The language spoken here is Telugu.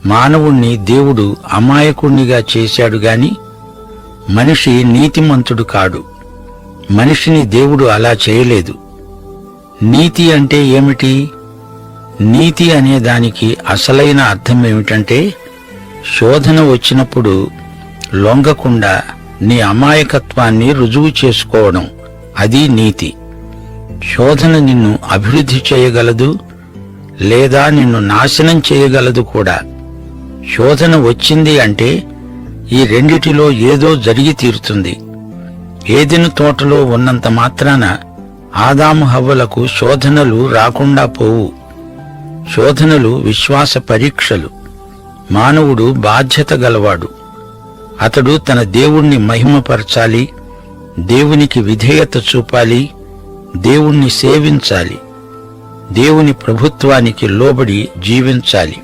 మానవుణ్ణి దేవుడు అమాయకుణ్ణిగా చేశాడు గాని మనిషి నీతిమంతుడు కాడు. మనిషిని దేవుడు అలా చేయలేదు. నీతి అంటే ఏమిటి? నీతి అనే దానికి అసలైన అర్థం ఏమిటంటే, శోధన వచ్చినప్పుడు లొంగకుండా నీ అమాయకత్వాన్ని రుజువు చేసుకోవడం. అది నీతి. శోధన నిన్ను అభివృద్ధి చేయగలదు, లేదా నిన్ను నాశనం చేయగలదు కూడా. శోధన వచ్చింది అంటే ఈ రెండిటిలో ఏదో జరిగి తీరుతుంది. ఏదెను తోటలో ఉన్నంత మాత్రాన ఆదాము హవ్వలకు శోధనలు రాకుండా పోవు. శోధనలు విశ్వాస పరీక్షలు. మానవుడు బాధ్యత గలవాడు. అతడు తన దేవుణ్ణి మహిమపరచాలి, దేవునికి విధేయత చూపాలి, దేవుణ్ణి సేవించాలి, దేవుని ప్రభుత్వానికి లోబడి జీవించాలి.